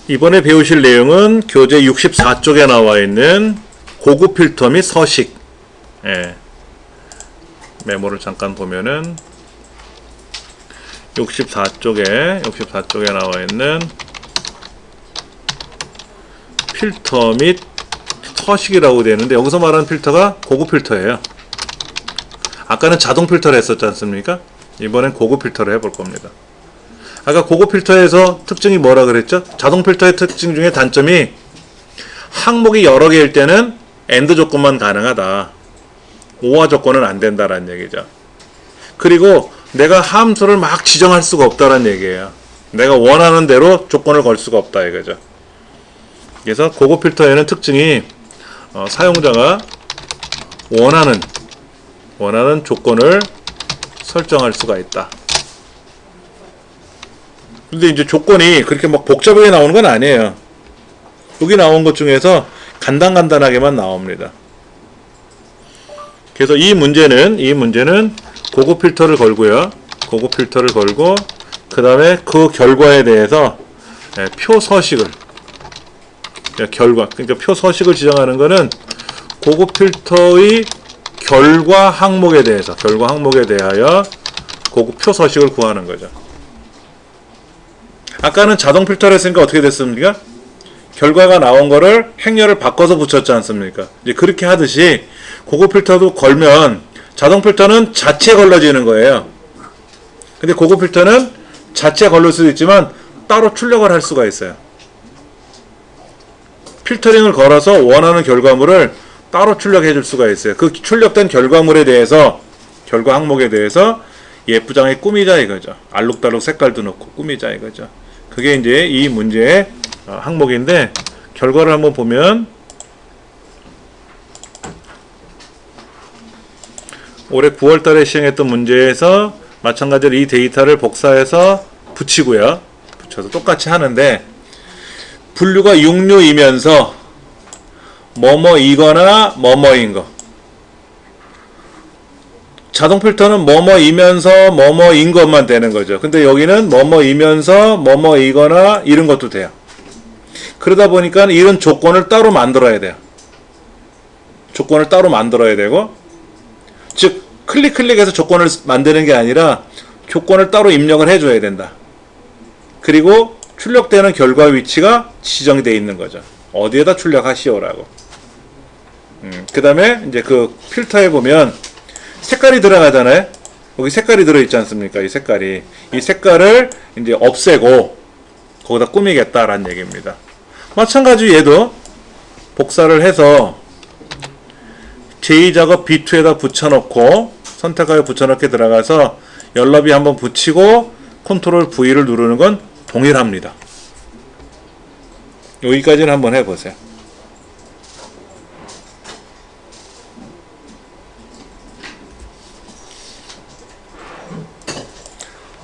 이번에 배우실 내용은 교재 64쪽에 나와 있는 고급 필터 및 서식. 예. 메모를 잠깐 보면은 64쪽에 나와 있는 필터 및 서식이라고 되어 있는데, 여기서 말하는 필터가 고급 필터예요. 아까는 자동 필터를 했었지 않습니까? 이번엔 고급 필터를 해볼 겁니다. 아까 고급 필터에서 특징이 뭐라 그랬죠? 자동 필터의 특징 중에 단점이 항목이 여러 개일 때는 AND 조건만 가능하다. OR 조건은 안 된다라는 얘기죠. 그리고 내가 함수를 막 지정할 수가 없다라는 얘기예요. 내가 원하는 대로 조건을 걸 수가 없다 이거죠. 그래서 고급 필터에는 특징이 사용자가 원하는 조건을 설정할 수가 있다. 근데 이제 조건이 그렇게 막 복잡하게 나오는 건 아니에요. 여기 나온 것 중에서 간단하게만 나옵니다. 그래서 이 문제는 고급 필터를 걸고요. 고급 필터를 걸고, 그 다음에 그 결과에 대해서 표 서식을, 그러니까 표 서식을 지정하는 거는 고급 필터의 결과 항목에 대하여 고급 표 서식을 구하는 거죠. 아까는 자동 필터를 했으니까 어떻게 됐습니까? 결과가 나온 거를 행렬을 바꿔서 붙였지 않습니까? 이제 그렇게 하듯이 고급 필터도 걸면, 자동 필터는 자체 걸러지는 거예요. 근데 고급 필터는 자체 걸릴 수도 있지만 따로 출력을 할 수가 있어요. 필터링을 걸어서 원하는 결과물을 따로 출력해 줄 수가 있어요. 그 출력된 결과물에 대해서, 결과 항목에 대해서 예쁘장하게 꾸미자 이거죠. 알록달록 색깔도 넣고 꾸미자 이거죠. 그게 이제 이 문제의 항목인데, 결과를 한번 보면 올해 9월 달에 시행했던 문제에서 마찬가지로 이 데이터를 복사해서 붙이고요. 붙여서 똑같이 하는데, 분류가 육류이면서 뭐뭐이거나 뭐뭐인 거. 자동 필터는 뭐뭐이면서 뭐뭐인 것만 되는 거죠. 근데 여기는 뭐뭐이면서 뭐뭐이거나 이런 것도 돼요. 그러다 보니까 이런 조건을 따로 만들어야 돼요. 조건을 따로 만들어야 되고, 즉 클릭해서 조건을 만드는 게 아니라 조건을 따로 입력을 해줘야 된다. 그리고 출력되는 결과 위치가 지정이 되어 있는 거죠. 어디에다 출력하시오라고. 그 다음에 이제 그 필터에 보면 색깔이 들어가잖아요. 여기 색깔이 들어있지 않습니까? 이 색깔을 이제 없애고 거기다 꾸미겠다라는 얘기입니다. 마찬가지로 얘도 복사를 해서 제2작업 B2에다 붙여놓고, 선택하여 붙여넣기 들어가서 열너비 한번 붙이고 컨트롤 V를 누르는 건 동일합니다. 여기까지는 한번 해보세요.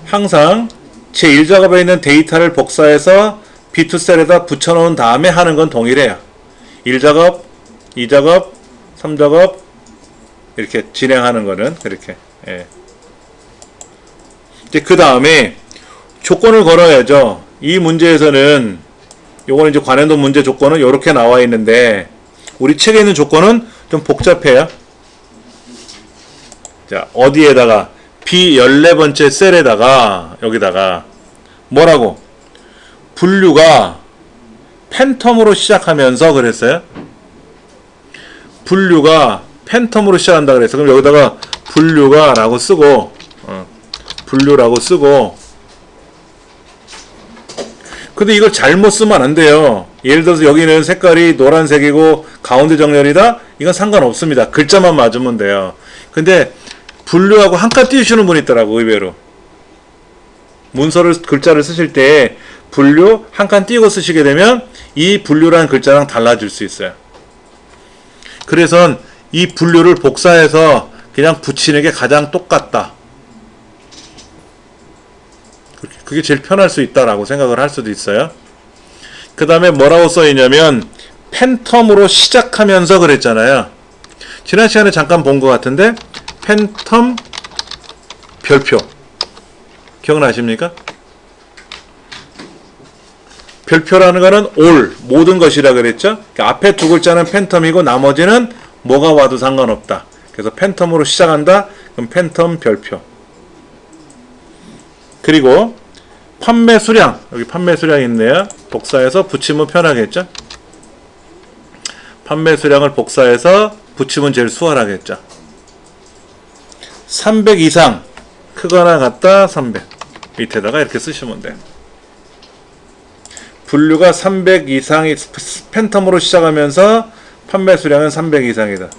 항상 제1작업에 있는 데이터를 복사해서 B2 셀에다 붙여놓은 다음에 하는 건 동일해요. 1작업, 2작업, 3작업 이렇게 진행하는 거는 그렇게. 예. 이제 그 다음에 조건을 걸어야죠. 이 문제에서는 요거는 이제 관행도 문제 조건은 이렇게 나와 있는데, 우리 책에 있는 조건은 좀 복잡해요. 자, 어디에다가 B14번째 셀에다가 여기다가 뭐라고? 분류가 팬텀으로 시작하면서 그랬어요. 분류가 팬텀으로 시작한다 그랬어. 그럼 여기다가 분류가 라고 쓰고, 분류라고 쓰고. 근데 이걸 잘못 쓰면 안 돼요. 예를 들어서 여기는 색깔이 노란색이고 가운데 정렬이다? 이건 상관없습니다. 글자만 맞으면 돼요. 근데 분류하고 한 칸 띄우시는 분이 있더라고, 의외로. 문서를, 글자를 쓰실 때 분류 한 칸 띄우고 쓰시게 되면 이 분류라는 글자랑 달라질 수 있어요. 그래서 이 분류를 복사해서 그냥 붙이는 게 가장 똑같다. 그게 제일 편할 수 있다라고 생각을 할 수도 있어요. 그 다음에 뭐라고 써있냐면 팬텀으로 시작하면서 그랬잖아요. 지난 시간에 잠깐 본 것 같은데 팬텀 별표 기억나십니까? 별표라는 거는 all, 모든 것이라 그랬죠. 그러니까 앞에 두 글자는 팬텀이고 나머지는 뭐가 와도 상관없다. 그래서 팬텀으로 시작한다. 그럼 팬텀 별표. 그리고 판매 수량, 여기 판매 수량 있네요. 복사해서 붙이면 편하겠죠. 판매 수량을 복사해서 붙이면 제일 수월하겠죠. 300 이상, 크거나 같다 300. 밑에다가 이렇게 쓰시면 돼요. 분류가 300 이상이 팬텀으로 시작하면서 판매 수량은 300 이상이다.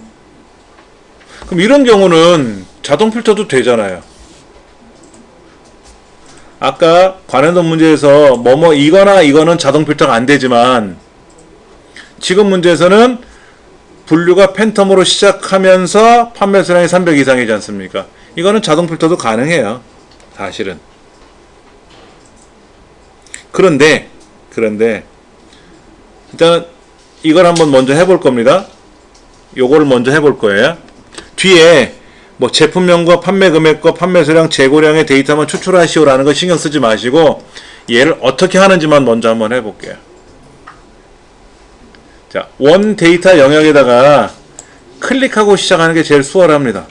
그럼 이런 경우는 자동 필터도 되잖아요. 아까 관행도 문제에서 뭐뭐 이거나 이거는 자동 필터가 안 되지만 지금 문제에서는 분류가 팬텀으로 시작하면서 판매 수량이 300 이상이지 않습니까? 이거는 자동 필터도 가능해요. 사실은. 그런데 일단 이걸 한번 먼저 해볼 겁니다. 요거를 먼저 해볼 거예요. 뒤에 뭐 제품명과 판매 금액과 판매 수량, 재고량의 데이터만 추출하시오라는 거 신경 쓰지 마시고 얘를 어떻게 하는지만 먼저 한번 해볼게요. 자, 원 데이터 영역에다가 클릭하고 시작하는 게 제일 수월합니다.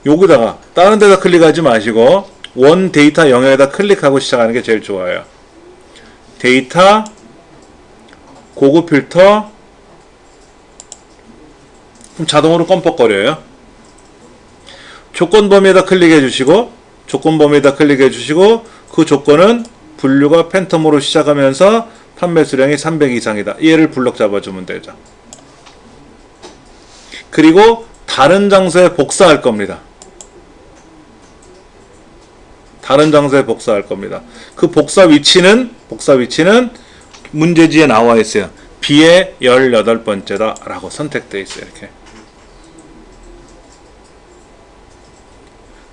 여기다가 다른 데다 클릭하지 마시고 원 데이터 영역에다 클릭하고 시작하는 게 제일 좋아요. 데이터, 고급 필터, 그럼 자동으로 껌뻑거려요. 조건 범위에다 클릭해 주시고 조건 범위에다 클릭해 주시고 그 조건은 분류가 팬텀으로 시작하면서 판매 수량이 300 이상이다. 얘를 블럭 잡아주면 되죠. 그리고 다른 장소에 복사할 겁니다. 다른 장소에 복사할 겁니다. 그 복사 위치는 문제지에 나와 있어요. B의 18번째다 라고 선택되어 있어요. 이렇게.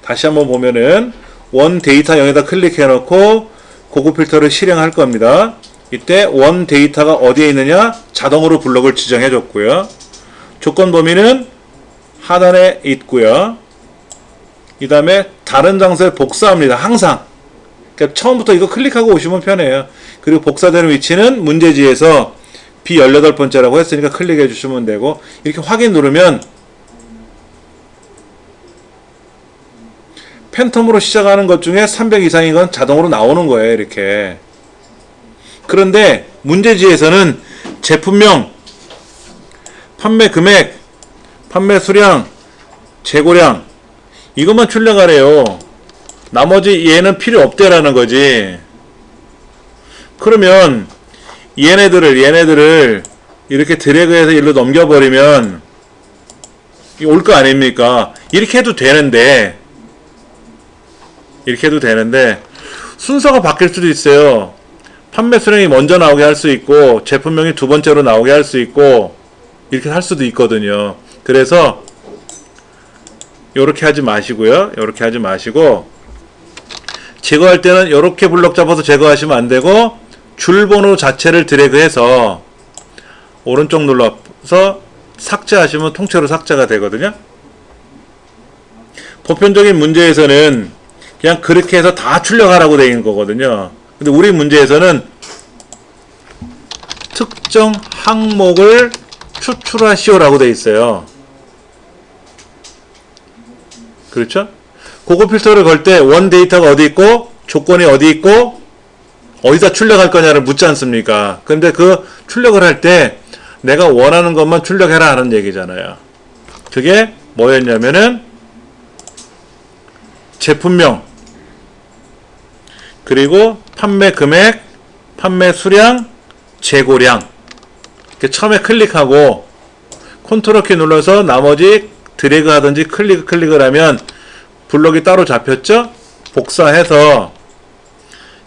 다시 한번 보면은 원 데이터 영에다 클릭해 놓고 고급 필터를 실행할 겁니다. 이때 원 데이터가 어디에 있느냐? 자동으로 블럭을 지정해 줬고요. 조건 범위는 하단에 있고요. 이 다음에 다른 장소에 복사합니다. 항상. 그러니까 처음부터 이거 클릭하고 오시면 편해요. 그리고 복사되는 위치는 문제지에서 B 18번째라고 했으니까 클릭해 주시면 되고 이렇게 확인 누르면 팬텀으로 시작하는 것 중에 300 이상인 건 자동으로 나오는 거예요. 이렇게. 그런데 문제지에서는 제품명, 판매 금액, 판매 수량, 재고량 이것만 출력하래요. 나머지 얘는 필요 없대라는 거지. 그러면 얘네들을 이렇게 드래그해서 일로 넘겨버리면 올 거 아닙니까? 이렇게 해도 되는데 순서가 바뀔 수도 있어요. 판매 수량이 먼저 나오게 할 수 있고 제품명이 두 번째로 나오게 할 수 있고 이렇게 할 수도 있거든요. 그래서 요렇게 하지 마시고요. 요렇게 하지 마시고 제거할 때는 요렇게 블럭 잡아서 제거하시면 안 되고 줄번호 자체를 드래그해서 오른쪽 눌러서 삭제하시면 통째로 삭제가 되거든요. 보편적인 문제에서는 그냥 그렇게 해서 다 출력하라고 되어 있는 거거든요. 근데 우리 문제에서는 특정 항목을 추출하시오라고 되어 있어요. 그렇죠? 고급 필터를 걸 때 원 데이터가 어디 있고 조건이 어디 있고 어디다 출력할 거냐를 묻지 않습니까? 근데 그 출력을 할 때 내가 원하는 것만 출력해라 하는 얘기잖아요. 그게 뭐였냐면은 제품명 그리고 판매 금액, 판매 수량, 재고량 이렇게 처음에 클릭하고 컨트롤 키 눌러서 나머지 드래그 하든지 클릭을 하면 블럭이 따로 잡혔죠? 복사해서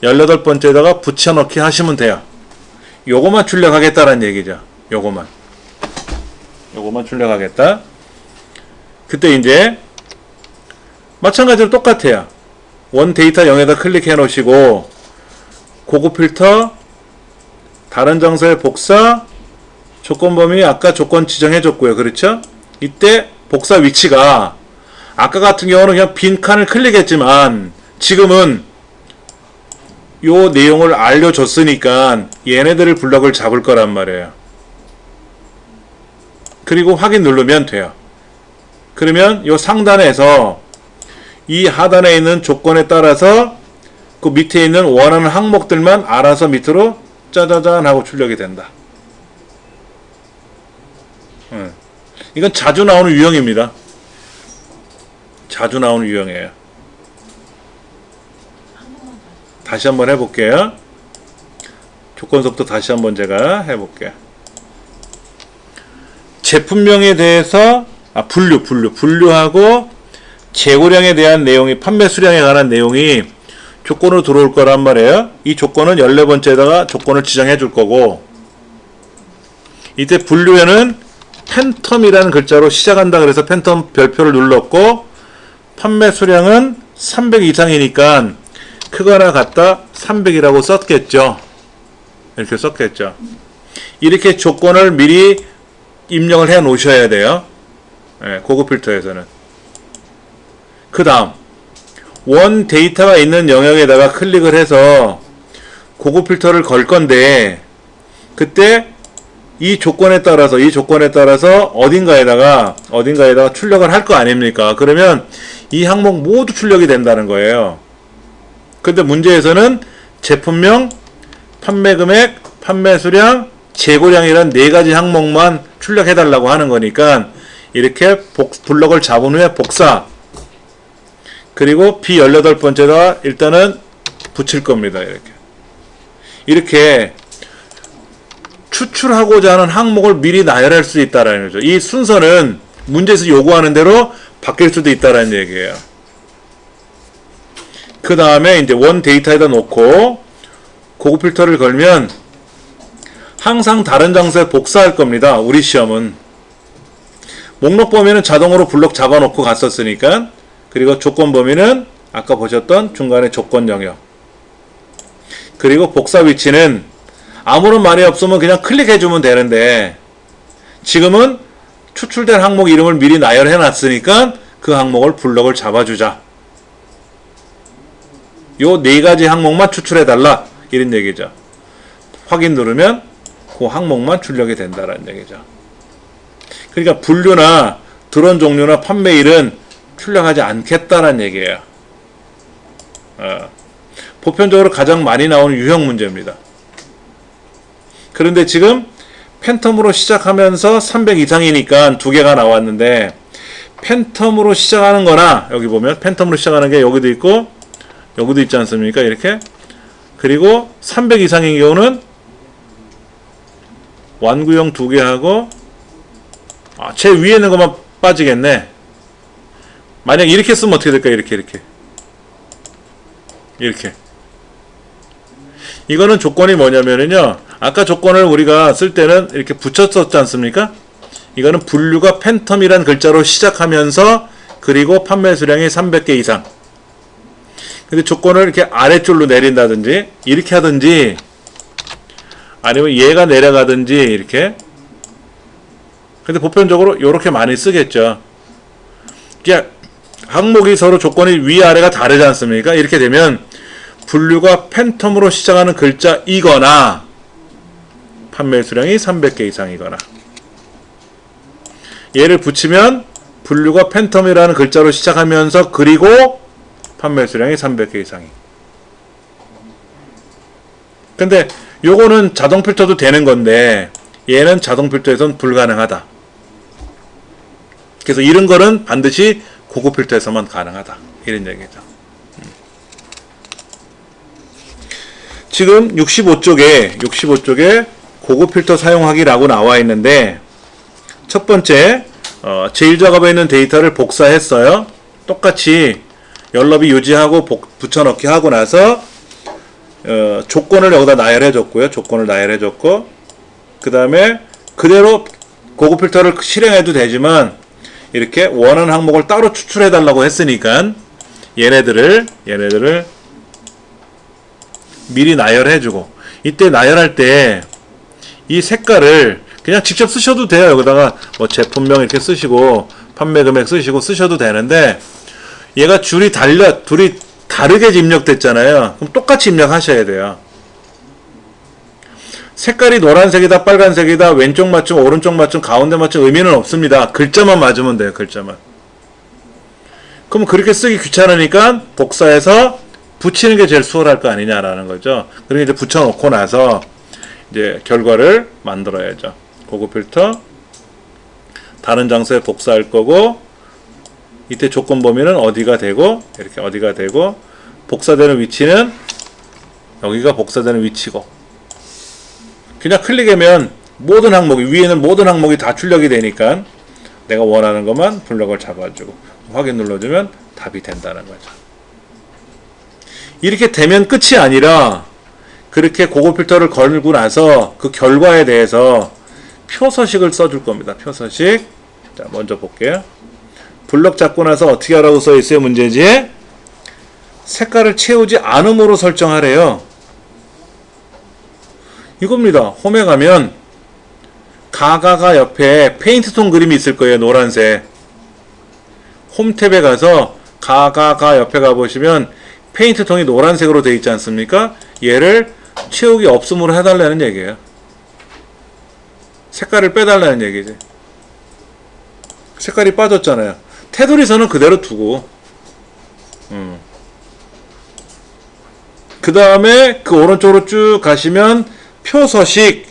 18번째에다가 붙여넣기 하시면 돼요. 요거만 출력하겠다라는 얘기죠. 요거만 출력하겠다. 그때 이제 마찬가지로 똑같아요. 원 데이터 0에다 클릭해 놓으시고 고급 필터 다른 장소에 복사 조건 범위 아까 조건 지정해 줬고요. 그렇죠? 이때 복사 위치가 아까 같은 경우는 그냥 빈 칸을 클릭했지만 지금은 요 내용을 알려줬으니까 얘네들을 블럭을 잡을 거란 말이에요. 그리고 확인 누르면 돼요. 그러면 요 상단에서 이 하단에 있는 조건에 따라서 그 밑에 있는 원하는 항목들만 알아서 밑으로 짜자잔 하고 출력이 된다. 이건 자주 나오는 유형입니다. 자주 나오는 유형이에요. 다시 한번 해볼게요. 조건속도 다시 한번 제가 해볼게요. 제품명에 대해서 분류하고 재고량에 대한 내용이, 판매 수량에 관한 내용이 조건으로 들어올 거란 말이에요. 이 조건은 14번째에다가 조건을 지정해 줄 거고, 이때 분류에는 팬텀이라는 글자로 시작한다 그래서 팬텀 별표를 눌렀고, 판매 수량은 300 이상이니까 크거나 같다 300이라고 썼겠죠. 이렇게 썼겠죠. 이렇게 조건을 미리 입력을 해 놓으셔야 돼요. 고급 필터에서는. 그 다음 원 데이터가 있는 영역에다가 클릭을 해서 고급 필터를 걸 건데, 그때 이 조건에 따라서 어딘가에다가 출력을 할 거 아닙니까? 그러면 이 항목 모두 출력이 된다는 거예요. 근데 문제에서는 제품명, 판매금액, 판매수량, 재고량이란 4가지 항목만 출력해달라고 하는 거니까 이렇게 블럭을 잡은 후에 복사, 그리고 B18번째다 일단은 붙일 겁니다. 이렇게 추출하고자 하는 항목을 미리 나열할 수 있다라는 거죠. 이 순서는 문제에서 요구하는 대로 바뀔 수도 있다라는 얘기예요. 그 다음에 이제 원 데이터에다 놓고 고급 필터를 걸면 항상 다른 장소에 복사할 겁니다. 우리 시험은 목록 범위는 자동으로 블럭 잡아놓고 갔었으니까, 그리고 조건 범위는 아까 보셨던 중간에 조건 영역, 그리고 복사 위치는 아무런 말이 없으면 그냥 클릭해주면 되는데, 지금은 추출된 항목 이름을 미리 나열해 놨으니까 그 항목을 블럭을 잡아주자. 요 4가지 항목만 추출해달라, 이런 얘기죠. 확인 누르면 그 항목만 출력이 된다라는 얘기죠. 그러니까 분류나 드론 종류나 판매일은 출력하지 않겠다라는 얘기예요. 보편적으로 가장 많이 나오는 유형 문제입니다. 그런데 지금 팬텀으로 시작하면서 300 이상이니까 2개가 나왔는데, 팬텀으로 시작하는 거나, 여기 보면 팬텀으로 시작하는 게 여기도 있고 여기도 있지 않습니까? 이렇게. 그리고 300 이상인 경우는 완구형 2개 하고, 제일 위에 있는 것만 빠지겠네. 만약 이렇게 쓰면 어떻게 될까요? 이렇게. 이거는 조건이 뭐냐면요, 아까 조건을 우리가 쓸 때는 이렇게 붙였었지 않습니까? 이거는 분류가 팬텀이란 글자로 시작하면서, 그리고 판매 수량이 300개 이상. 근데 조건을 이렇게 아래줄로 내린다든지 이렇게 하든지, 아니면 얘가 내려가든지 이렇게. 근데 보편적으로 이렇게 많이 쓰겠죠. 이게 항목이 서로 조건이 위아래가 다르지 않습니까? 이렇게 되면 분류가 팬텀으로 시작하는 글자이거나 판매 수량이 300개 이상이거나, 얘를 붙이면 분류가 팬텀이라는 글자로 시작하면서 그리고 판매 수량이 300개 이상이. 근데 요거는 자동 필터도 되는 건데 얘는 자동 필터에선 불가능하다. 그래서 이런 거는 반드시 고급 필터에서만 가능하다, 이런 얘기죠. 지금 65쪽에 고급 필터 사용하기라고 나와 있는데, 첫 번째 제1작업에 있는 데이터를 복사했어요. 똑같이 열너비 유지하고 붙여넣기 하고 나서 조건을 여기다 나열해줬고요. 그 다음에 그대로 고급 필터를 실행해도 되지만 이렇게 원하는 항목을 따로 추출해달라고 했으니까 얘네들을 미리 나열해주고, 이때 나열할 때 이 색깔을 그냥 직접 쓰셔도 돼요. 여기다가 뭐 제품명 이렇게 쓰시고 판매 금액 쓰셔도 되는데, 얘가 둘이 다르게 입력됐잖아요. 그럼 똑같이 입력하셔야 돼요. 색깔이 노란색이다, 빨간색이다, 왼쪽 맞춤, 오른쪽 맞춤, 가운데 맞춤 의미는 없습니다. 글자만 맞으면 돼요. 글자만. 그럼 그렇게 쓰기 귀찮으니까 복사해서 붙이는 게 제일 수월할 거 아니냐라는 거죠. 그리고 이제 붙여놓고 나서 이제 결과를 만들어야죠. 고급 필터 다른 장소에 복사할 거고, 이때 조건 범위는 어디가 되고, 이렇게 어디가 되고, 복사되는 위치는 여기가 복사되는 위치고, 그냥 클릭하면 모든 항목이, 위에는 모든 항목이 다 출력이 되니까 내가 원하는 것만 블럭을 잡아주고 확인 눌러주면 답이 된다는 거죠. 이렇게 되면 끝이 아니라 그렇게 고급 필터를 걸고 나서 그 결과에 대해서 표서식을 써줄 겁니다. 표서식. 자, 먼저 볼게요. 블럭 잡고 나서 어떻게 하라고 써 있어요? 문제지에 색깔을 채우지 않음으로 설정하래요. 이겁니다. 홈에 가면 가가가 옆에 페인트톤 그림이 있을 거예요. 노란색. 홈 탭에 가서 가가가 옆에 가보시면 페인트톤이 노란색으로 되어 있지 않습니까? 얘를 채우기 없음으로 해달라는 얘기예요. 색깔을 빼달라는 얘기지. 색깔이 빠졌잖아요. 테두리선은 그대로 두고 그 다음에 그 오른쪽으로 쭉 가시면 표서식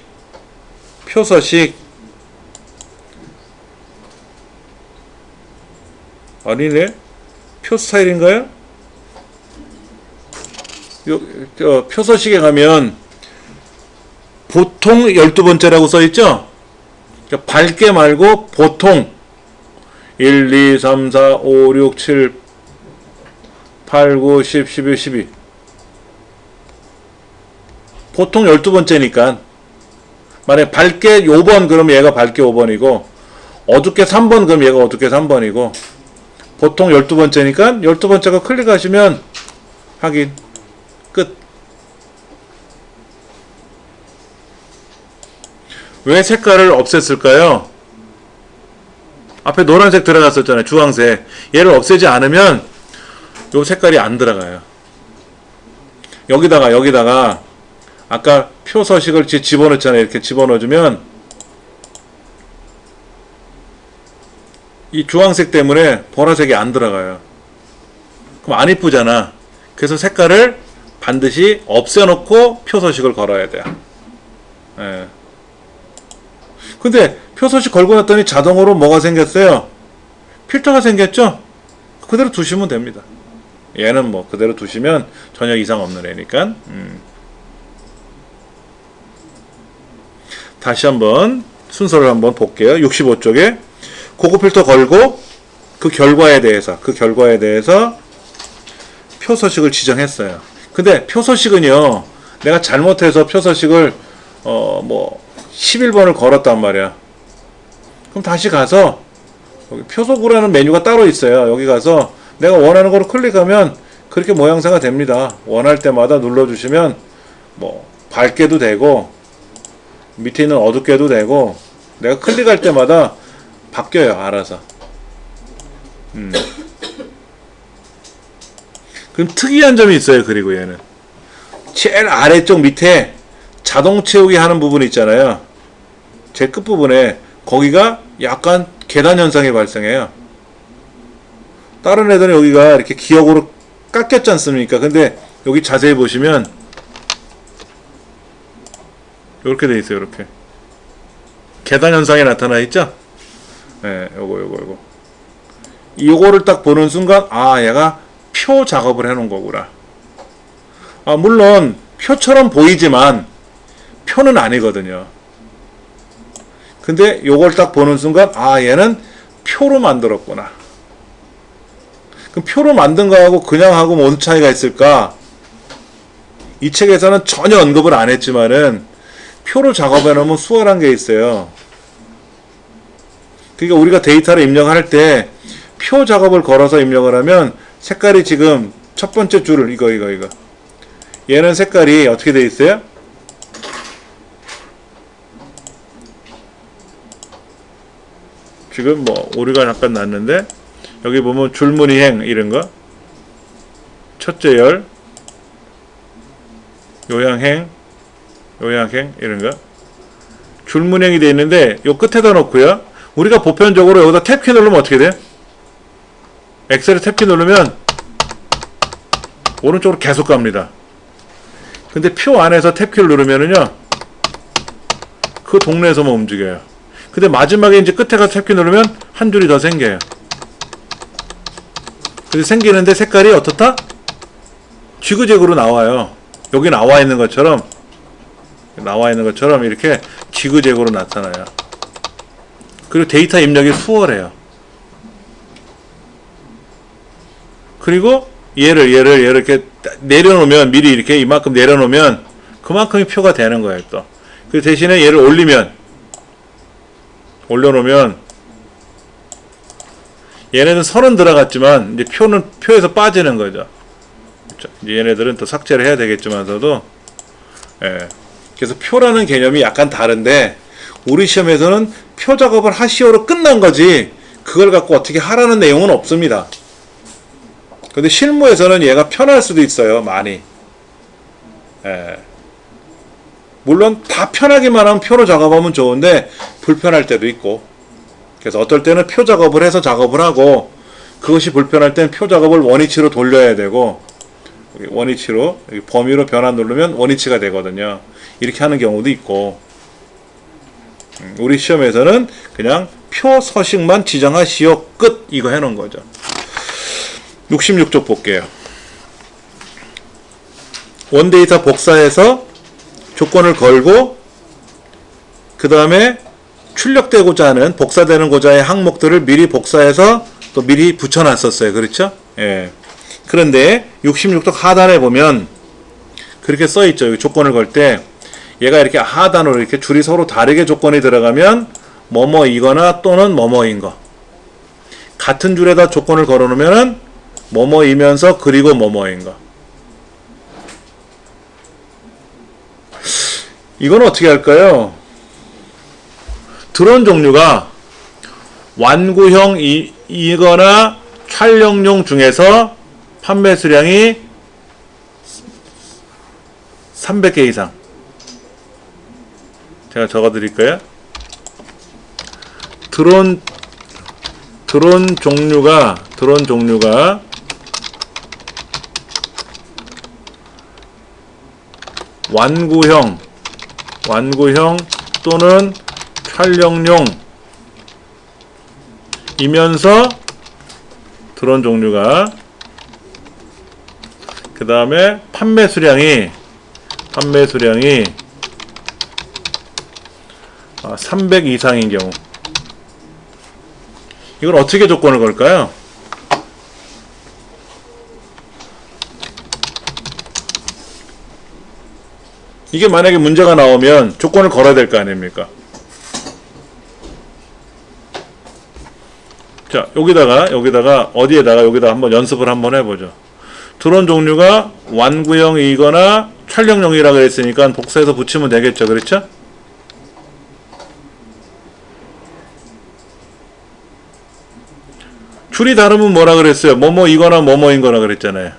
아니네? 표 스타일인가요? 표서식에 가면 보통 12번째라고 써있죠? 그러니까 밝게 말고 보통 1, 2, 3, 4, 5, 6, 7, 8, 9, 10, 11, 12 보통 12번째니까 만약에 밝게 5번 그러면 얘가 밝게 5번이고 어둡게 3번 그러면 얘가 어둡게 3번이고 보통 12번째니까 12번째가 클릭하시면 확인 끝. 왜 색깔을 없앴을까요? 앞에 노란색 들어갔었잖아요. 주황색. 얘를 없애지 않으면 요 색깔이 안 들어가요. 여기다가 아까 표 서식을 집어넣잖아요. 이렇게 집어넣어주면 이 주황색 때문에 보라색이 안 들어가요. 그럼 안 이쁘잖아. 그래서 색깔을 반드시 없애놓고 표 서식을 걸어야 돼요. 예. 근데 표 서식 걸고 났더니 자동으로 뭐가 생겼어요? 필터가 생겼죠? 그대로 두시면 됩니다. 얘는 뭐 그대로 두시면 전혀 이상 없는 애니까. 다시 한번 순서를 한번 볼게요. 65쪽에 고급 필터 걸고 그 결과에 대해서 표서식을 지정했어요. 근데 표서식은요, 내가 잘못해서 표서식을 뭐 11번을 걸었단 말이야. 그럼 다시 가서 여기 표서구라는 메뉴가 따로 있어요. 여기 가서 내가 원하는 거를 클릭하면 그렇게 모양새가 됩니다. 원할 때마다 눌러주시면 뭐 밝게도 되고 밑에 있는 어둡게도 되고 내가 클릭할 때마다 바뀌어요. 알아서. 그럼 특이한 점이 있어요. 그리고 얘는 제일 아래쪽 밑에 자동 채우기 하는 부분 있잖아요. 제 끝부분에 거기가 약간 계단 현상이 발생해요. 다른 애들은 여기가 이렇게 기역으로 깎였지 않습니까? 근데 여기 자세히 보시면 이렇게 돼 있어요. 이렇게 계단 현상이 나타나 있죠? 네, 요거를 딱 보는 순간 아, 얘가 표 작업을 해 놓은 거구나. 아, 물론 표처럼 보이지만 표는 아니거든요. 근데 요걸 딱 보는 순간 아, 얘는 표로 만들었구나. 그럼 표로 만든 거하고 그냥 하고 뭔 차이가 있을까? 이 책에서는 전혀 언급을 안 했지만은 표로 작업해 놓으면 수월한 게 있어요. 그러니까 우리가 데이터를 입력할 때 표 작업을 걸어서 입력을 하면 색깔이 지금 첫 번째 줄을 이거 얘는 색깔이 어떻게 돼 있어요? 지금 뭐 오류가 잠깐 났는데 여기 보면 줄무늬행 이런 거 첫째 열, 요양행, 이런 거. 줄문행이 되어 있는데, 요 끝에다 놓고요. 우리가 보편적으로 여기다 탭키 누르면 어떻게 돼? 엑셀에 탭키 누르면 오른쪽으로 계속 갑니다. 근데 표 안에서 탭키를 누르면은요, 그 동네에서만 움직여요. 근데 마지막에 이제 끝에 가서 탭키 누르면 한 줄이 더 생겨요. 그래서 생기는데 색깔이 어떻다? 지그재그로 나와요. 여기 나와 있는 것처럼 이렇게 지그재그로 나타나요. 그리고 데이터 입력이 수월해요. 그리고 얘를 이렇게 내려놓으면, 미리 이렇게 이만큼 내려놓으면 그만큼이 표가 되는 거예요, 또. 그 대신에 얘를 올려놓으면 얘네는 선은 들어갔지만 이제 표에서 빠지는 거죠. 그렇죠? 이제 얘네들은 또 삭제를 해야 되겠지만서도, 예. 그래서 표라는 개념이 약간 다른데, 우리 시험에서는 표 작업을 하시오로 끝난 거지 그걸 갖고 어떻게 하라는 내용은 없습니다. 근데 실무에서는 얘가 편할 수도 있어요, 많이. 예. 물론 다 편하기만 하면 표로 작업하면 좋은데 불편할 때도 있고, 그래서 어떨 때는 표 작업을 해서 작업을 하고, 그것이 불편할 때는 표 작업을 원위치로 돌려야 되고, 원위치로 범위로 변환 누르면 원위치가 되거든요. 이렇게 하는 경우도 있고, 우리 시험에서는 그냥 표 서식만 지정하시오 끝, 이거 해놓은 거죠. 66쪽 볼게요. 원데이터 복사해서 조건을 걸고, 그 다음에 출력되고자 하는, 복사되는고자 의 항목들을 미리 복사해서 또 미리 붙여놨었어요. 그렇죠? 예. 그런데 66쪽 하단에 보면 그렇게 써있죠. 조건을 걸 때 얘가 이렇게 하단으로 이렇게 줄이 서로 다르게 조건이 들어가면 뭐뭐이거나 또는 뭐뭐인 거. 같은 줄에다 조건을 걸어놓으면은 뭐뭐이면서 그리고 뭐뭐인 거. 이건 어떻게 할까요? 드론 종류가 완구형이거나 촬영용 중에서 판매 수량이 300개 이상. 제가 적어 드릴까요? 드론 종류가 완구형 또는 촬영용이면서 드론 종류가, 그 다음에 판매 수량이 300 이상인 경우. 이걸 어떻게 조건을 걸까요? 이게 만약에 문제가 나오면 조건을 걸어야 될 거 아닙니까? 자, 여기다가 여기다 한번 연습을 한번 해보죠. 드론 종류가 완구형이거나 촬영용이라고 했으니까 복사해서 붙이면 되겠죠. 그렇죠? 줄이 다르면 뭐라 그랬어요? 뭐뭐이거나 뭐뭐인거나 그랬잖아요.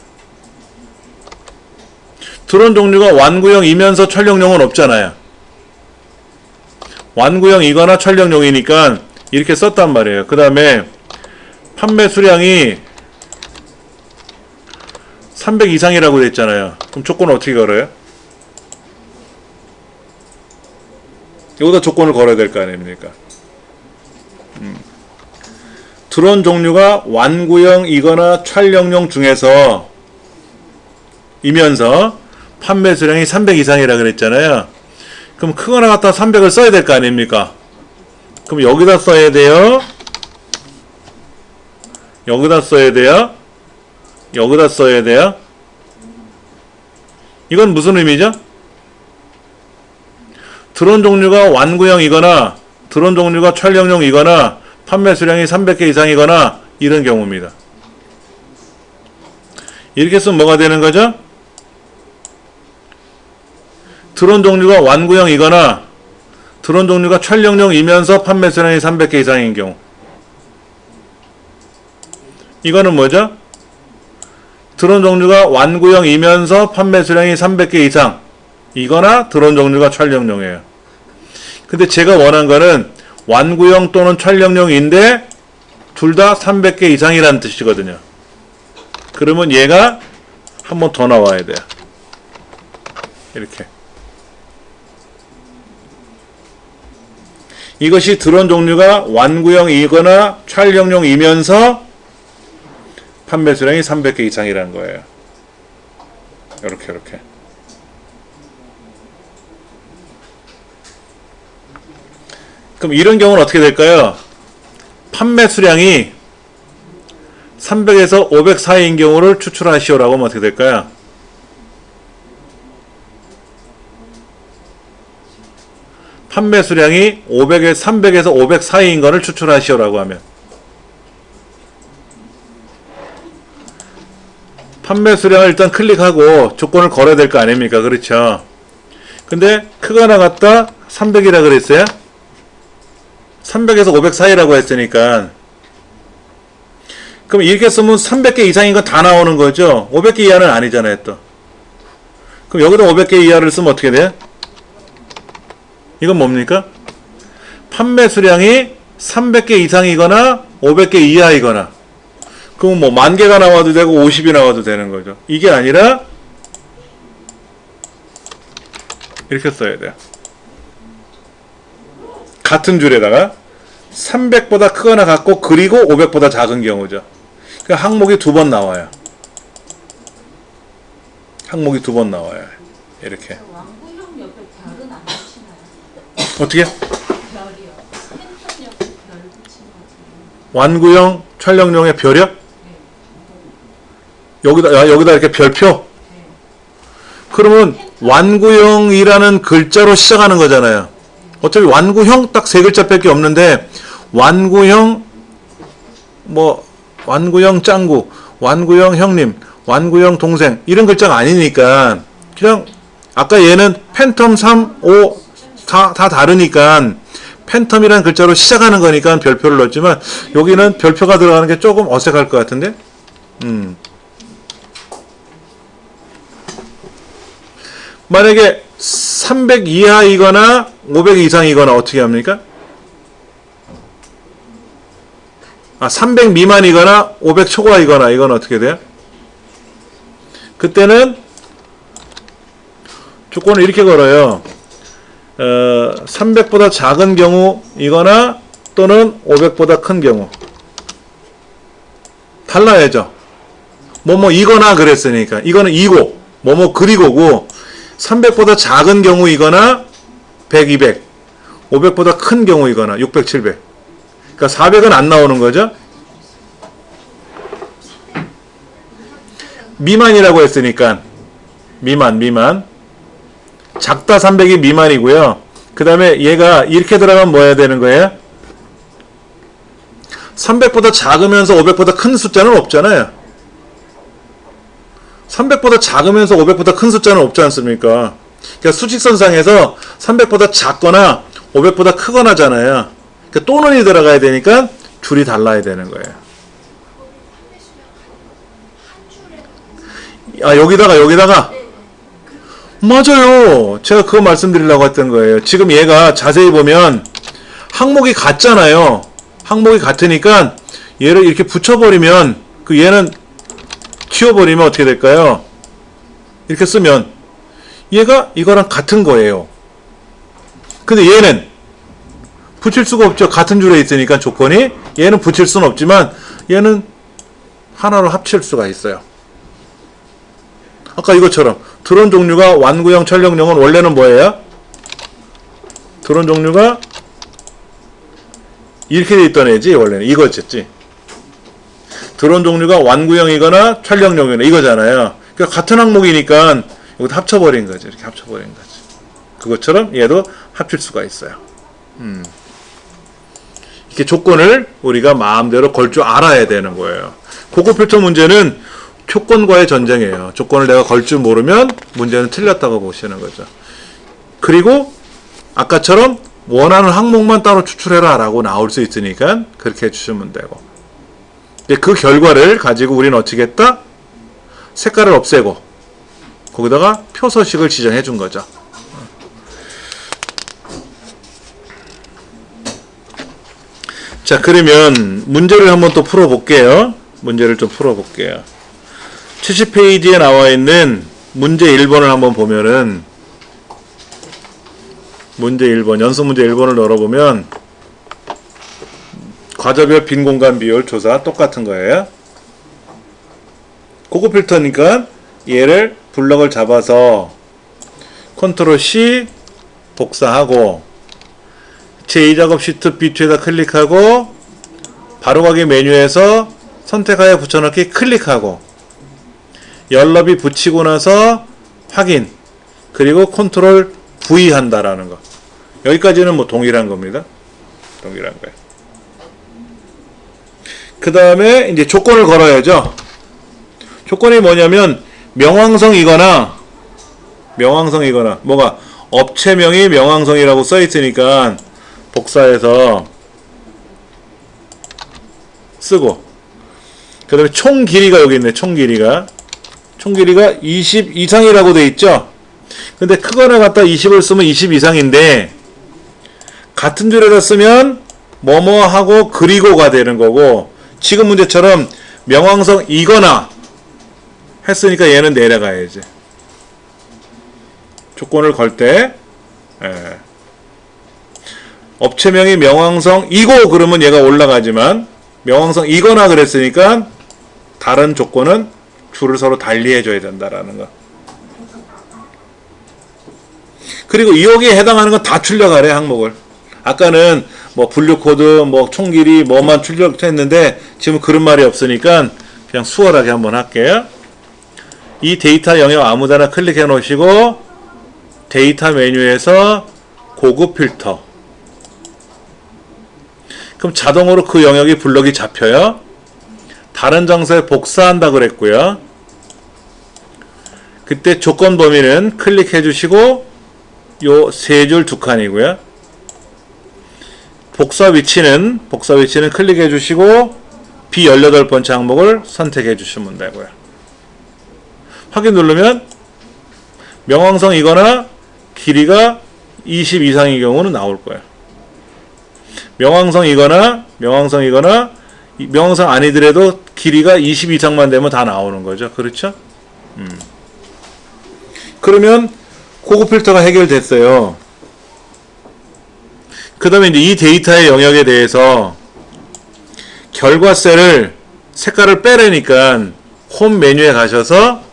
드론 종류가 완구형이면서 촬영용은 없잖아요. 완구형이거나 촬영용이니까 이렇게 썼단 말이에요. 그 다음에 판매 수량이 300 이상이라고 됐잖아요. 그럼 조건을 어떻게 걸어요? 여기다 조건을 걸어야 될 거 아닙니까? 드론 종류가 완구형이거나 촬영용 중에서 이면서 판매 수량이 300 이상이라 그랬잖아요. 그럼 크거나 같다 300을 써야 될 거 아닙니까? 그럼 여기다 써야 돼요? 여기다 써야 돼요? 여기다 써야 돼요? 이건 무슨 의미죠? 드론 종류가 완구형이거나 드론 종류가 촬영용이거나 판매 수량이 300개 이상이거나 이런 경우입니다. 이렇게 쓰면 뭐가 되는 거죠? 드론 종류가 완구형이거나 드론 종류가 촬영용이면서 판매 수량이 300개 이상인 경우. 이거는 뭐죠? 드론 종류가 완구형이면서 판매 수량이 300개 이상 이거나 드론 종류가 촬영용이에요. 근데 제가 원한 거는 완구형 또는 촬영용인데 둘 다 300개 이상이라는 뜻이거든요. 그러면 얘가 한 번 더 나와야 돼요. 이렇게. 이것이 드론 종류가 완구형이거나 촬영용이면서 판매 수량이 300개 이상이라는 거예요. 이렇게. 그럼 이런 경우는 어떻게 될까요? 판매 수량이 300에서 500 사이인 경우를 추출하시오라고 하면 어떻게 될까요? 판매 수량이 300에서 500 사이인 것을 추출하시오라고 하면 판매 수량을 일단 클릭하고 조건을 걸어야 될 거 아닙니까? 그렇죠? 근데 크거나 같다 300이라 그랬어요? 300에서 500 사이라고 했으니까 그럼 이렇게 쓰면 300개 이상인 건 다 나오는 거죠? 500개 이하는 아니잖아요 또. 그럼 여기다 500개 이하를 쓰면 어떻게 돼요? 이건 뭡니까? 판매 수량이 300개 이상이거나 500개 이하이거나 그럼 뭐 10,000개가 나와도 되고 50이 나와도 되는 거죠. 이게 아니라 이렇게 써야 돼요. 같은 줄에다가 300보다 크거나 같고 그리고 500보다 작은 경우죠. 그러니까 항목이 두 번 나와요. 항목이 두 번 나와요. 이렇게. 완구형 옆에 별은 안 붙이나요? 어떻게? 별이요. 팬텀 옆에 별 붙인 거지. 완구형 촬영용의 별이요? 네. 여기다 이렇게 별표? 네. 그러면 완구형이라는 글자로 시작하는 거잖아요. 어차피 완구형 딱 세 글자밖에 없는데 완구형 완구형 짱구, 완구형 형님, 완구형 동생 이런 글자가 아니니까 그냥 아까 얘는 팬텀 3, 5 다 다르니까 팬텀이라는 글자로 시작하는 거니까 별표를 넣었지만 여기는 별표가 들어가는 게 조금 어색할 것 같은데 만약에 300 이하이거나 500 이상이거나 어떻게 합니까? 300 미만이거나 500 초과이거나 이건 어떻게 돼요? 그때는 조건을 이렇게 걸어요. 300보다 작은 경우이거나 또는 500보다 큰 경우. 달라야죠. 이거나 그랬으니까. 이거는 이고, 그리고고 300보다 작은 경우이거나 100, 200, 500보다 큰 경우이거나 600, 700. 그러니까 400은 안 나오는 거죠. 미만이라고 했으니까 미만. 작다 300이 미만이고요. 그 다음에 얘가 이렇게 들어가면 뭐 해야 되는 거예요? 300보다 작으면서 500보다 큰 숫자는 없잖아요. 300보다 작으면서 500보다 큰 숫자는 없지 않습니까? 그러니까 수직선상에서 300보다 작거나 500보다 크거나잖아요. 그러니까 또는이 들어가야 되니까 줄이 달라야 되는 거예요. 여기다가 맞아요. 제가 그거 말씀드리려고 했던 거예요. 지금 얘가 자세히 보면 항목이 같잖아요. 항목이 같으니까 얘를 이렇게 붙여버리면 얘는 튀어버리면 어떻게 될까요? 이렇게 쓰면 얘가 이거랑 같은 거예요. 근데 얘는 붙일 수가 없죠. 같은 줄에 있으니까 조건이. 얘는 붙일 수는 없지만 얘는 하나로 합칠 수가 있어요. 아까 이것처럼 드론 종류가 완구형 촬영용은 원래는 뭐예요? 드론 종류가 이렇게 돼 있던 애지. 원래는 이거였지. 드론 종류가 완구형이거나 촬영용이거나 이거잖아요. 그러니까 같은 항목이니까 여기다 합쳐버린 거죠. 이렇게 합쳐버린 거죠. 그것처럼 얘도 합칠 수가 있어요. 이렇게 조건을 우리가 마음대로 걸 줄 알아야 되는 거예요. 고급 필터 문제는 조건과의 전쟁이에요. 조건을 내가 걸 줄 모르면 문제는 틀렸다고 보시는 거죠. 그리고 아까처럼 원하는 항목만 따로 추출해라 라고 나올 수 있으니까 그렇게 해주시면 되고, 그 결과를 가지고 우리는 어찌겠다? 색깔을 없애고 거기다가 표서식을 지정해 준 거죠. 자, 그러면 문제를 한번 또 풀어볼게요. 문제를 좀 풀어볼게요. 70페이지에 나와 있는 문제 1번을 한번 보면은, 문제 1번, 연속 문제 1번을 열어보면 과저별 빈 공간 비율 조사 똑같은 거예요. 고급 필터니까 얘를 블럭을 잡아서 컨트롤 C 복사하고 제2작업 시트 B2에다 클릭하고 바로가기 메뉴에서 선택하여 붙여넣기 클릭하고 열너비 붙이고 나서 확인, 그리고 컨트롤 V 한다라는 거. 여기까지는 뭐 동일한 겁니다. 동일한 거예요. 그 다음에 이제 조건을 걸어야죠. 조건이 뭐냐면 명왕성이거나 뭐가 업체명이 명왕성이라고 써 있으니까 복사해서 쓰고, 그 다음에 총 길이가 여기 있네. 총 길이가 20 이상이라고 돼 있죠. 근데 크거나 같다 20을 쓰면 20 이상인데 같은 줄에다 쓰면 뭐뭐 하고 그리고가 되는 거고, 지금 문제처럼 명왕성이거나 했으니까 얘는 내려가야지. 조건을 걸 때 업체명이 명왕성이고 그러면 얘가 올라가지만 명왕성이거나 그랬으니까 다른 조건은 줄을 서로 달리 해줘야 된다라는 거. 그리고 여기에 해당하는 건 다 출력하래, 항목을. 아까는 뭐 분류코드, 뭐 총길이, 뭐만 출력했는데 지금 그런 말이 없으니까 그냥 수월하게 한번 할게요. 이 데이터 영역 아무데나 클릭해 놓으시고 데이터 메뉴에서 고급 필터. 그럼 자동으로 그 영역이 블럭이 잡혀요. 다른 장소에 복사한다 그랬고요. 그때 조건 범위는 클릭해 주시고 요 세 줄 두 칸이고요. 복사 위치는 클릭해 주시고 B18번째 항목을 선택해 주시면 되고요. 확인 누르면 명왕성이거나 길이가 20 이상의 경우는 나올 거예요. 명왕성이거나 명왕성 아니더라도 길이가 20 이상만 되면 다 나오는 거죠. 그렇죠? 그러면 고급 필터가 해결됐어요. 그 다음에 이제 이 데이터의 영역에 대해서 결과셀을 색깔을 빼려니까 홈 메뉴에 가셔서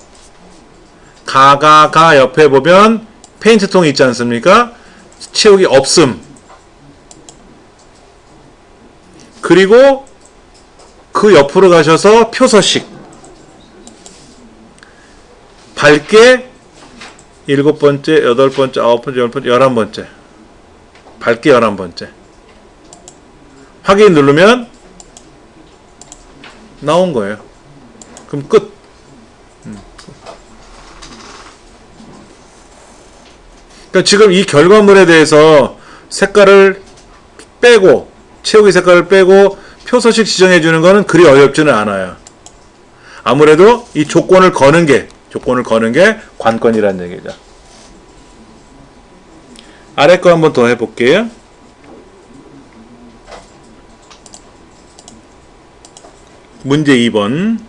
가 옆에 보면 페인트통 있지 않습니까? 채우기 없음. 그리고 그 옆으로 가셔서 표서식. 밝게 7번째, 8번째, 9번째, 10번째, 11번째. 밝게 11번째. 확인 누르면 나온 거예요. 그럼 끝. 그러니까 지금 이 결과물에 대해서 색깔을 빼고, 채우기 색깔을 빼고 표서식 지정해 주는 거는 그리 어렵지는 않아요. 아무래도 이 조건을 거는 게 관건이라는 얘기죠. 아래 거 한번 더 해볼게요. 문제 2번.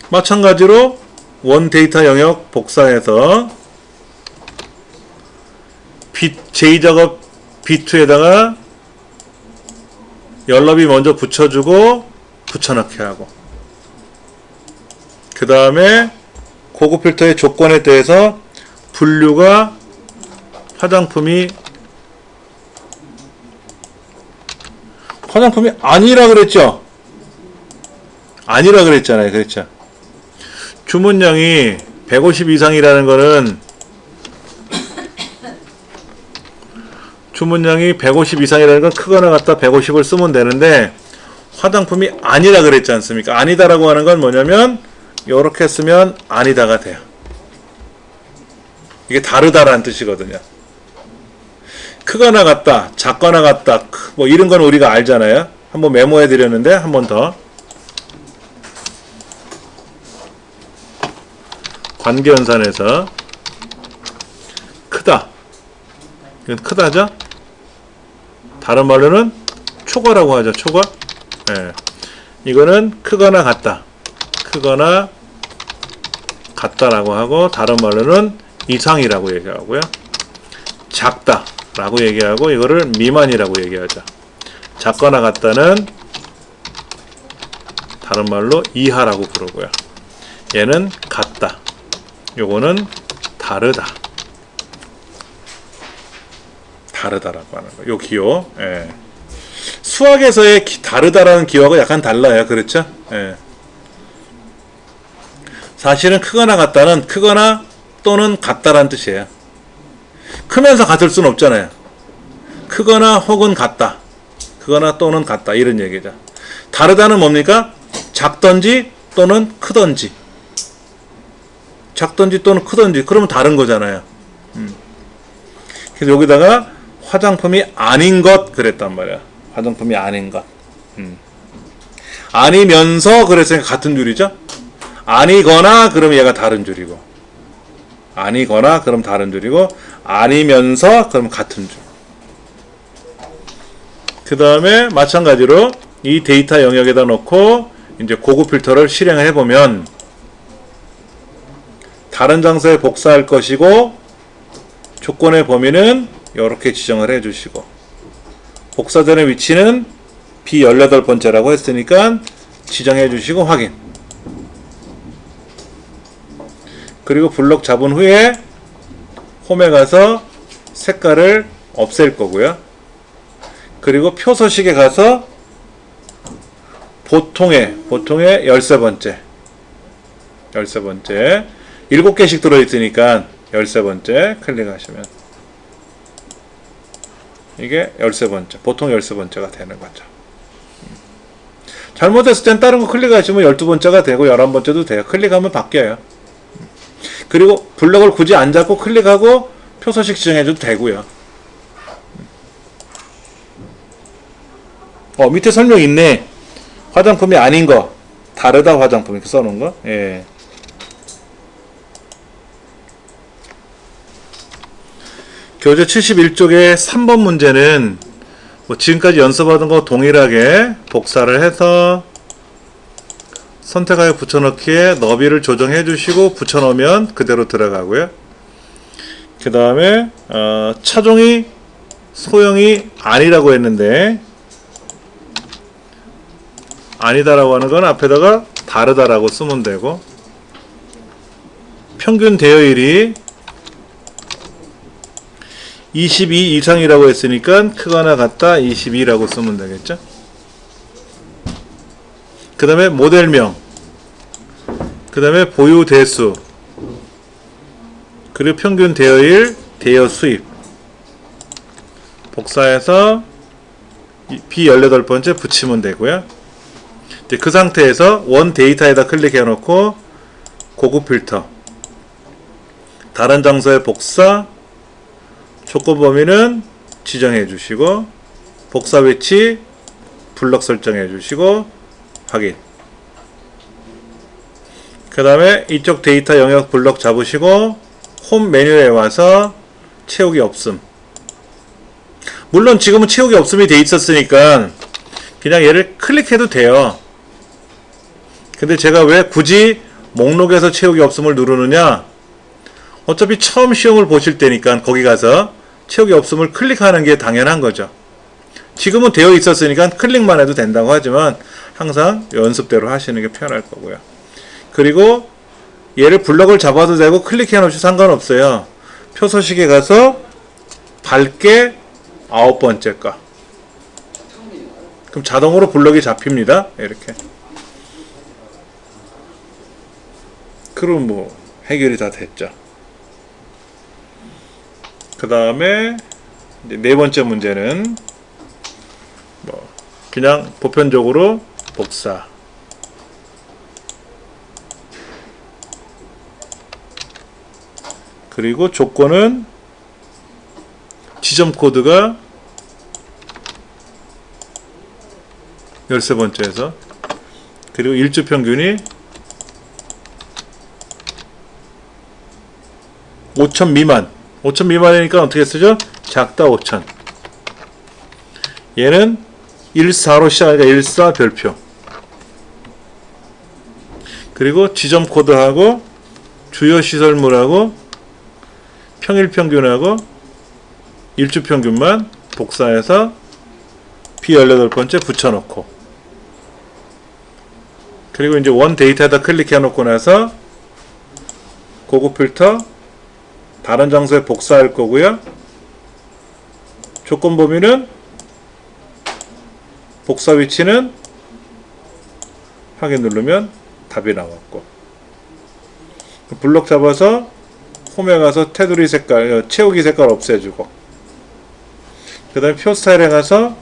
마찬가지로 원 데이터 영역 복사해서 제2작업 B2에다가 열너비 먼저 붙여주고 붙여넣기 하고, 그 다음에 고급 필터의 조건에 대해서 분류가 화장품이 아니라 그랬죠? 아니라 그랬잖아요. 그렇죠? 주문량이 150 이상이라는 거는 주문량이 150 이상이라는 건 크거나 같다 150을 쓰면 되는데 화장품이 아니라 그랬지 않습니까? 아니다라고 하는 건 뭐냐면 요렇게 쓰면 아니다가 돼요. 이게 다르다라는 뜻이거든요. 크거나 같다, 작거나 같다, 뭐 이런 건 우리가 알잖아요. 한번 메모해 드렸는데 한 번 더. 관계연산에서 크다. 이건 크다죠? 다른 말로는 초과라고 하죠. 초과. 예. 이거는 크거나 같다. 크거나 같다라고 하고, 다른 말로는 이상이라고 얘기하고요. 작다라고 얘기하고, 이거를 미만이라고 얘기하죠. 작거나 같다는 다른 말로 이하라고 부르고요. 얘는 같다. 요거는 다르다. 다르다라고 하는 거. 요 기호. 예. 수학에서의 다르다라는 기호가 약간 달라요. 그렇죠? 예. 사실은 크거나 같다는 크거나 또는 같다라는 뜻이에요. 크면서 같을 수는 없잖아요. 크거나 혹은 같다. 크거나 또는 같다. 이런 얘기죠. 다르다는 뭡니까? 작던지 또는 크던지. 작던지 또는 크던지. 그러면 다른 거잖아요. 그래서 여기다가 화장품이 아닌 것 그랬단 말이야. 화장품이 아닌 것. 아니면서 그랬으니까 같은 줄이죠. 아니거나 그럼 얘가 다른 줄이고, 아니거나 그럼 다른 줄이고, 아니면서 그럼 같은 줄. 그 다음에 마찬가지로 이 데이터 영역에다 놓고 이제 고급 필터를 실행해 보면 다른 장소에 복사할 것이고, 조건의 범위는 이렇게 지정을 해 주시고, 복사전의 위치는 B18번째라고 했으니까 지정해 주시고 확인. 그리고 블록 잡은 후에 홈에 가서 색깔을 없앨 거고요. 그리고 표서식에 가서 보통의 13번째 7개씩 들어있으니까 13번째 클릭하시면 이게 13번째, 보통 13번째가 되는 거죠. 잘못했을 땐 다른 거 클릭하시면 12번째가 되고 11번째도 돼요. 클릭하면 바뀌어요. 그리고 블럭을 굳이 안 잡고 클릭하고 표서식 지정해줘도 되고요. 밑에 설명 있네. 화장품이 아닌 거, 다르다 화장품 이렇게 써놓은 거. 예. 교재 71쪽의 3번 문제는 뭐 지금까지 연습하던 거 동일하게 복사를 해서 선택하여 붙여넣기에 너비를 조정해 주시고 붙여넣으면 그대로 들어가고요. 그 다음에 차종이 소형이 아니라고 했는데, 아니다라고 하는 건 앞에다가 다르다라고 쓰면 되고, 평균 대여율이 22 이상이라고 했으니까 크거나 같다 22라고 쓰면 되겠죠. 그 다음에 모델명, 그 다음에 보유 대수, 그리고 평균 대여일, 대여 수입 복사해서 B18번째 붙이면 되고요. 이제 그 상태에서 원 데이터에다 클릭해 놓고 고급 필터, 다른 장소에 복사, 조건 범위는 지정해 주시고, 복사 위치 블럭 설정해 주시고 확인. 그 다음에 이쪽 데이터 영역 블럭 잡으시고 홈 메뉴에 와서 채우기 없음. 물론 지금은 채우기 없음이 돼 있었으니까 그냥 얘를 클릭해도 돼요. 근데 제가 왜 굳이 목록에서 채우기 없음을 누르느냐, 어차피 처음 시험을 보실 때니까 거기 가서 채우기 없음을 클릭하는 게 당연한 거죠. 지금은 되어 있었으니까 클릭만 해도 된다고 하지만 항상 연습대로 하시는 게 편할 거고요. 그리고 얘를 블럭을 잡아도 되고 클릭해 놓으셔도 상관없어요. 표서식에 가서 밝게 9번째 거. 그럼 자동으로 블럭이 잡힙니다. 이렇게. 그럼 뭐 해결이 다 됐죠. 그 다음에 네 번째 문제는 뭐 그냥 보편적으로 복사, 그리고 조건은 지점 코드가 13번째에서, 그리고 일주 평균이 5천 미만. 5천 미만이니까 어떻게 쓰죠? 작다 5천. 얘는 14로 시작하니까 14 별표. 그리고 지점 코드하고 주요 시설물하고 평일 평균하고 일주 평균만 복사해서 B18번째 붙여놓고, 그리고 이제 원 데이터에다 클릭해 놓고 나서 고급 필터 다른 장소에 복사할 거고요. 조건 범위는 복사 위치는 확인 누르면 답이 나왔고, 블록 잡아서 홈에 가서 테두리 색깔, 채우기 색깔 없애주고, 그 다음에 표 스타일에 가서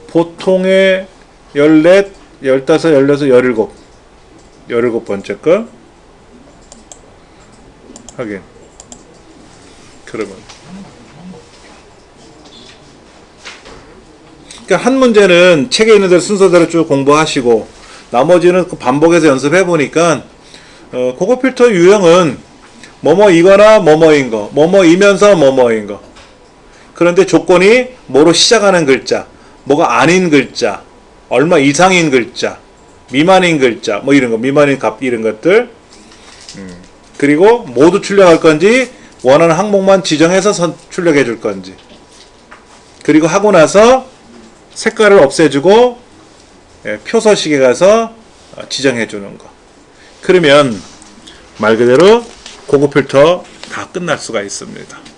보통의 14, 15, 16, 17 17번째 거 확인. 그러면 그러니까 한 문제는 책에 있는 대로 순서대로 쭉 공부하시고, 나머지는 반복해서 연습해 보니까 고급 필터 유형은 뭐뭐이거나 뭐뭐인 거, 뭐뭐이면서 뭐뭐인 거. 그런데 조건이 뭐로 시작하는 글자, 뭐가 아닌 글자, 얼마 이상인 글자, 미만인 글자, 뭐 이런 거, 미만인 값 이런 것들. 그리고 모두 출력할 건지 원하는 항목만 지정해서 출력해 줄 건지. 그리고 하고 나서 색깔을 없애주고 표서식에 가서 지정해 주는 거. 그러면 말 그대로 고급 필터 다 끝날 수가 있습니다.